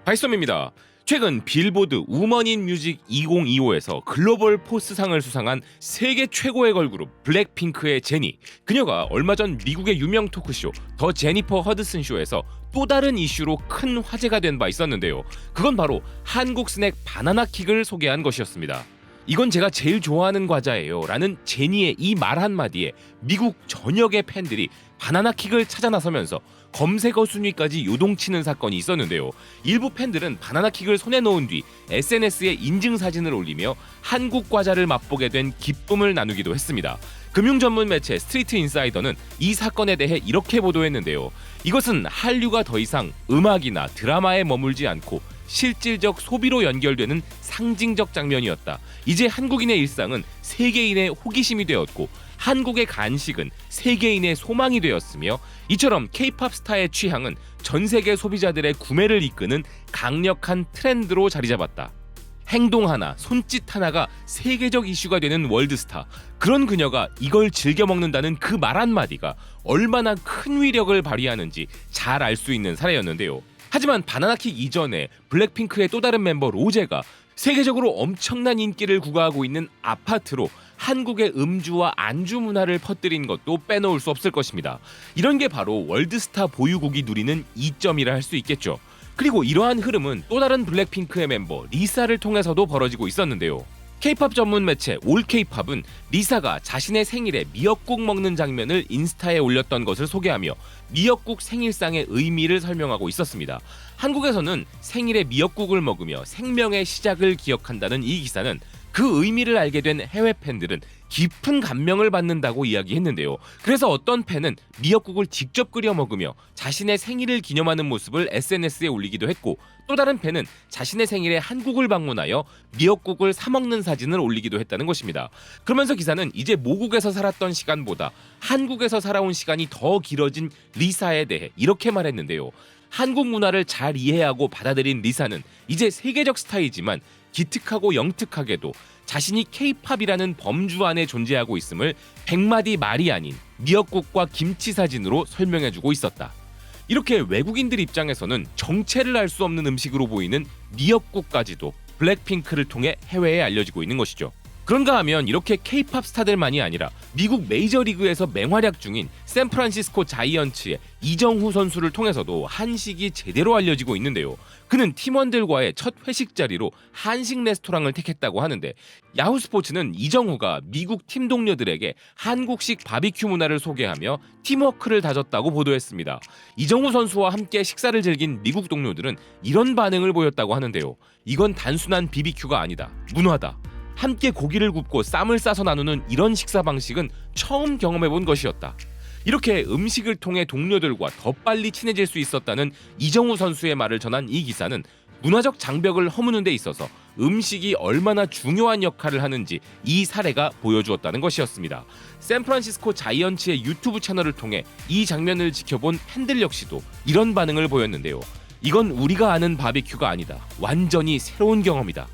발썸입니다. 최근 빌보드 우먼 인 뮤직 2025에서 글로벌 포스상을 수상한 세계 최고의 걸그룹 블랙핑크의 제니. 그녀가 얼마 전 미국의 유명 토크쇼 더 제니퍼 허드슨 쇼에서 또 다른 이슈로 큰 화제가 된 바 있었는데요. 그건 바로 한국 스낵 바나나킥을 소개한 것이었습니다. 이건 제가 제일 좋아하는 과자예요 라는 제니의 이 말 한마디에 미국 전역의 팬들이 바나나킥을 찾아 나서면서 검색어 순위까지 요동치는 사건이 있었는데요. 일부 팬들은 바나나킥을 손에 넣은 뒤 SNS에 인증 사진을 올리며 한국 과자를 맛보게 된 기쁨을 나누기도 했습니다. 금융 전문 매체 스트리트 인사이더는 이 사건에 대해 이렇게 보도했는데요. 이것은 한류가 더 이상 음악이나 드라마에 머물지 않고 실질적 소비로 연결되는 상징적 장면이었다. 이제 한국인의 일상은 세계인의 호기심이 되었고 한국의 간식은 세계인의 소망이 되었으며 이처럼 K-팝 스타의 취향은 전 세계 소비자들의 구매를 이끄는 강력한 트렌드로 자리 잡았다. 행동 하나, 손짓 하나가 세계적 이슈가 되는 월드스타. 그런 그녀가 이걸 즐겨 먹는다는 그 말 한마디가 얼마나 큰 위력을 발휘하는지 잘 알 수 있는 사례였는데요. 하지만 바나나킥 이전에 블랙핑크의 또 다른 멤버 로제가 세계적으로 엄청난 인기를 구가하고 있는 아파트로 한국의 음주와 안주 문화를 퍼뜨린 것도 빼놓을 수 없을 것입니다. 이런 게 바로 월드스타 보유국이 누리는 이점이라 할 수 있겠죠. 그리고 이러한 흐름은 또 다른 블랙핑크의 멤버 리사를 통해서도 벌어지고 있었는데요. K-팝 전문 매체 올 K-팝은 리사가 자신의 생일에 미역국 먹는 장면을 인스타에 올렸던 것을 소개하며 미역국 생일상의 의미를 설명하고 있었습니다. 한국에서는 생일에 미역국을 먹으며 생명의 시작을 기억한다는 이 기사는 그 의미를 알게 된 해외 팬들은 깊은 감명을 받는다고 이야기했는데요. 그래서 어떤 팬은 미역국을 직접 끓여 먹으며 자신의 생일을 기념하는 모습을 SNS에 올리기도 했고 또 다른 팬은 자신의 생일에 한국을 방문하여 미역국을 사 먹는 사진을 올리기도 했다는 것입니다. 그러면서 기사는 이제 모국에서 살았던 시간보다 한국에서 살아온 시간이 더 길어진 리사에 대해 이렇게 말했는데요. 한국 문화를 잘 이해하고 받아들인 리사는 이제 세계적 스타이지만 기특하고 영특하게도 자신이 K-팝이라는 범주 안에 존재하고 있음을 100마디 말이 아닌 미역국과 김치 사진으로 설명해주고 있었다. 이렇게 외국인들 입장에서는 정체를 알 수 없는 음식으로 보이는 미역국까지도 블랙핑크를 통해 해외에 알려지고 있는 것이죠. 그런가 하면 이렇게 K-팝 스타들만이 아니라 미국 메이저리그에서 맹활약 중인 샌프란시스코 자이언츠의 이정후 선수를 통해서도 한식이 제대로 알려지고 있는데요. 그는 팀원들과의 첫 회식 자리로 한식 레스토랑을 택했다고 하는데 야후 스포츠는 이정후가 미국 팀 동료들에게 한국식 바비큐 문화를 소개하며 팀워크를 다졌다고 보도했습니다. 이정후 선수와 함께 식사를 즐긴 미국 동료들은 이런 반응을 보였다고 하는데요. 이건 단순한 BBQ가 아니다. 문화다. 함께 고기를 굽고 쌈을 싸서 나누는 이런 식사 방식은 처음 경험해본 것이었다. 이렇게 음식을 통해 동료들과 더 빨리 친해질 수 있었다는 이정후 선수의 말을 전한 이 기사는 문화적 장벽을 허무는 데 있어서 음식이 얼마나 중요한 역할을 하는지 이 사례가 보여주었다는 것이었습니다. 샌프란시스코 자이언츠의 유튜브 채널을 통해 이 장면을 지켜본 팬들 역시도 이런 반응을 보였는데요. 이건 우리가 아는 바비큐가 아니다. 완전히 새로운 경험이다.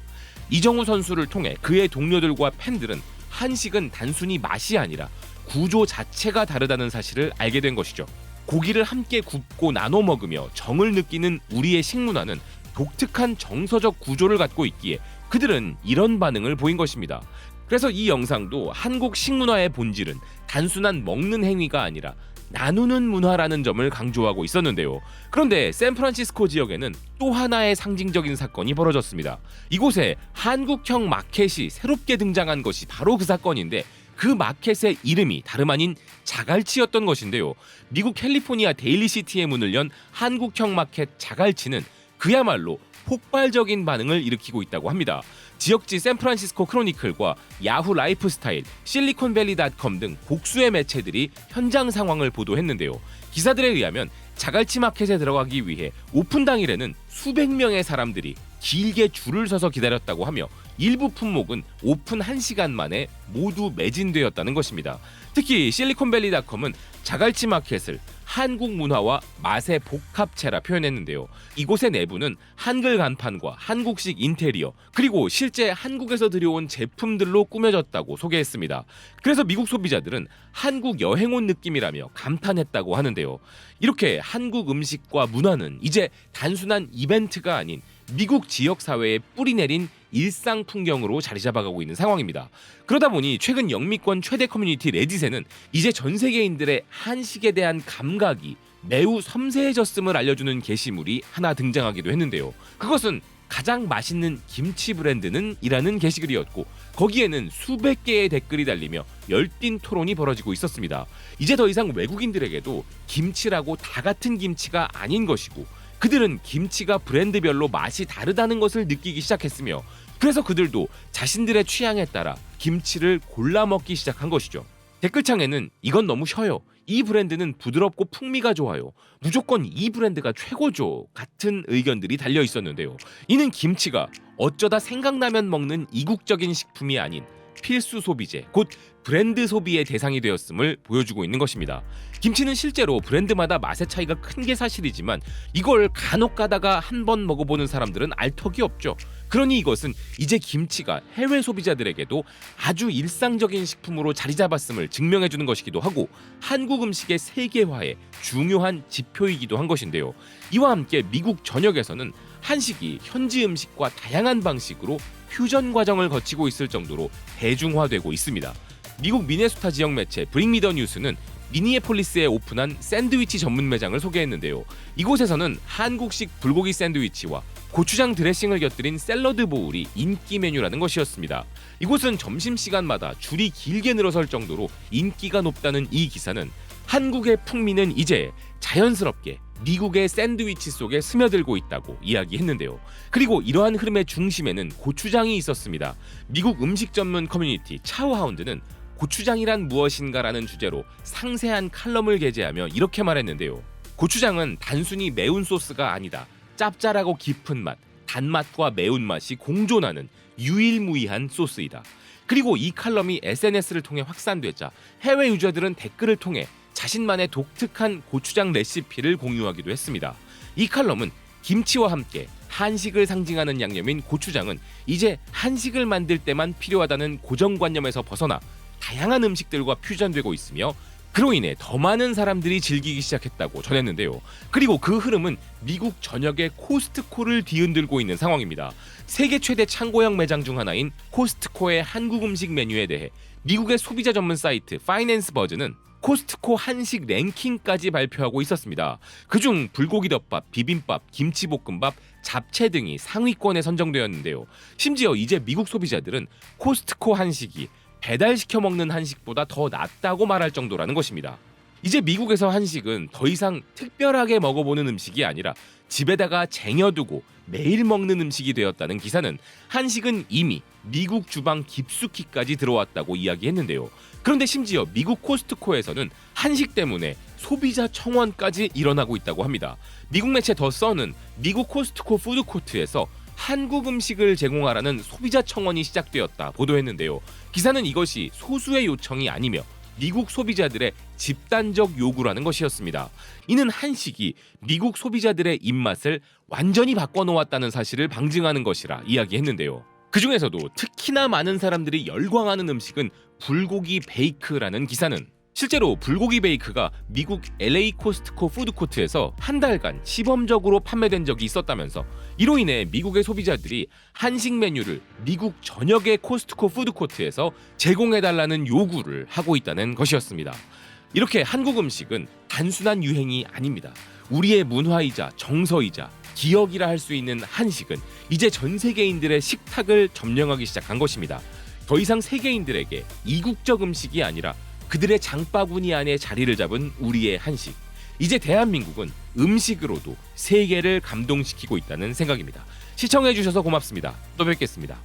이정후 선수를 통해 그의 동료들과 팬들은 한식은 단순히 맛이 아니라 구조 자체가 다르다는 사실을 알게 된 것이죠. 고기를 함께 굽고 나눠 먹으며 정을 느끼는 우리의 식문화는 독특한 정서적 구조를 갖고 있기에 그들은 이런 반응을 보인 것입니다. 그래서 이 영상도 한국 식문화의 본질은 단순한 먹는 행위가 아니라 나누는 문화라는 점을 강조하고 있었는데요. 그런데 샌프란시스코 지역에는 또 하나의 상징적인 사건이 벌어졌습니다. 이곳에 한국형 마켓이 새롭게 등장한 것이 바로 그 사건인데 그 마켓의 이름이 다름 아닌 자갈치였던 것인데요. 미국 캘리포니아 데일리시티에 문을 연 한국형 마켓 자갈치는 그야말로 폭발적인 반응을 일으키고 있다고 합니다. 지역지 샌프란시스코 크로니클과 야후 라이프스타일, 실리콘밸리닷컴 등 복수의 매체들이 현장 상황을 보도했는데요. 기사들에 의하면 자갈치 마켓에 들어가기 위해 오픈 당일에는 수백 명의 사람들이 길게 줄을 서서 기다렸다고 하며 일부 품목은 오픈 1시간 만에 모두 매진되었다는 것입니다. 특히 실리콘밸리닷컴은 자갈치 마켓을 한국 문화와 맛의 복합체라 표현했는데요. 이곳의 내부는 한글 간판과 한국식 인테리어, 그리고 실제 한국에서 들여온 제품들로 꾸며졌다고 소개했습니다. 그래서 미국 소비자들은 한국 여행 온 느낌이라며 감탄했다고 하는데요. 이렇게 한국 음식과 문화는 이제 단순한 이벤트가 아닌 미국 지역 사회에 뿌리 내린 일상 풍경으로 자리 잡아가고 있는 상황입니다. 그러다 보니 최근 영미권 최대 커뮤니티 레딧에는 이제 전 세계인들의 한식에 대한 감각이 매우 섬세해졌음을 알려주는 게시물이 하나 등장하기도 했는데요. 그것은 가장 맛있는 김치 브랜드는 이라는 게시글이었고, 거기에는 수백 개의 댓글이 달리며 열띤 토론이 벌어지고 있었습니다. 이제 더 이상 외국인들에게도 김치라고 다 같은 김치가 아닌 것이고, 그들은 김치가 브랜드별로 맛이 다르다는 것을 느끼기 시작했으며, 그래서 그들도 자신들의 취향에 따라 김치를 골라 먹기 시작한 것이죠. 댓글창에는 이건 너무 셔요, 이 브랜드는 부드럽고 풍미가 좋아요, 무조건 이 브랜드가 최고죠 같은 의견들이 달려 있었는데요. 이는 김치가 어쩌다 생각나면 먹는 이국적인 식품이 아닌 필수 소비재, 곧 브랜드 소비의 대상이 되었음을 보여주고 있는 것입니다. 김치는 실제로 브랜드마다 맛의 차이가 큰 게 사실이지만 이걸 간혹 가다가 한 번 먹어보는 사람들은 알 턱이 없죠. 그러니 이것은 이제 김치가 해외 소비자들에게도 아주 일상적인 식품으로 자리 잡았음을 증명해주는 것이기도 하고, 한국 음식의 세계화의 중요한 지표이기도 한 것인데요. 이와 함께 미국 전역에서는 한식이 현지 음식과 다양한 방식으로 퓨전 과정을 거치고 있을 정도로 대중화되고 있습니다. 미국 미네소타 지역 매체 브링미더 뉴스는 미니애폴리스에 오픈한 샌드위치 전문 매장을 소개했는데요. 이곳에서는 한국식 불고기 샌드위치와 고추장 드레싱을 곁들인 샐러드 보울이 인기 메뉴라는 것이었습니다. 이곳은 점심시간마다 줄이 길게 늘어설 정도로 인기가 높다는 이 기사는 한국의 풍미는 이제 자연스럽게 미국의 샌드위치 속에 스며들고 있다고 이야기했는데요. 그리고 이러한 흐름의 중심에는 고추장이 있었습니다. 미국 음식 전문 커뮤니티 차우하운드는 고추장이란 무엇인가라는 주제로 상세한 칼럼을 게재하며 이렇게 말했는데요. 고추장은 단순히 매운 소스가 아니다. 짭짤하고 깊은 맛, 단맛과 매운맛이 공존하는 유일무이한 소스이다. 그리고 이 칼럼이 SNS를 통해 확산되자 해외 유저들은 댓글을 통해 자신만의 독특한 고추장 레시피를 공유하기도 했습니다. 이 칼럼은 김치와 함께 한식을 상징하는 양념인 고추장은 이제 한식을 만들 때만 필요하다는 고정관념에서 벗어나 다양한 음식들과 퓨전되고 있으며, 그로 인해 더 많은 사람들이 즐기기 시작했다고 전했는데요. 그리고 그 흐름은 미국 전역의 코스트코를 뒤흔들고 있는 상황입니다. 세계 최대 창고형 매장 중 하나인 코스트코의 한국 음식 메뉴에 대해 미국의 소비자 전문 사이트 파이낸스 버즈는 코스트코 한식 랭킹까지 발표하고 있었습니다. 그중 불고기 덮밥, 비빔밥, 김치볶음밥, 잡채 등이 상위권에 선정되었는데요. 심지어 이제 미국 소비자들은 코스트코 한식이 배달시켜 먹는 한식보다 더 낫다고 말할 정도라는 것입니다. 이제 미국에서 한식은 더 이상 특별하게 먹어보는 음식이 아니라 집에다가 쟁여두고 매일 먹는 음식이 되었다는 기사는 한식은 이미 미국 주방 깊숙이까지 들어왔다고 이야기했는데요. 그런데 심지어 미국 코스트코에서는 한식 때문에 소비자 청원까지 일어나고 있다고 합니다. 미국 매체 더 선은 미국 코스트코 푸드코트에서 한국 음식을 제공하라는 소비자 청원이 시작되었다 보도했는데요. 기사는 이것이 소수의 요청이 아니며 미국 소비자들의 집단적 요구라는 것이었습니다. 이는 한식이 미국 소비자들의 입맛을 완전히 바꿔놓았다는 사실을 방증하는 것이라 이야기했는데요. 그 중에서도 특히나 많은 사람들이 열광하는 음식은 불고기 베이크라는 기사는 실제로 불고기 베이크가 미국 LA 코스트코 푸드코트에서 한 달간 시범적으로 판매된 적이 있었다면서, 이로 인해 미국의 소비자들이 한식 메뉴를 미국 전역의 코스트코 푸드코트에서 제공해달라는 요구를 하고 있다는 것이었습니다. 이렇게 한국 음식은 단순한 유행이 아닙니다. 우리의 문화이자 정서이자 기억이라 할 수 있는 한식은 이제 전 세계인들의 식탁을 점령하기 시작한 것입니다. 더 이상 세계인들에게 이국적 음식이 아니라 그들의 장바구니 안에 자리를 잡은 우리의 한식. 이제 대한민국은 음식으로도 세계를 감동시키고 있다는 생각입니다. 시청해주셔서 고맙습니다. 또 뵙겠습니다.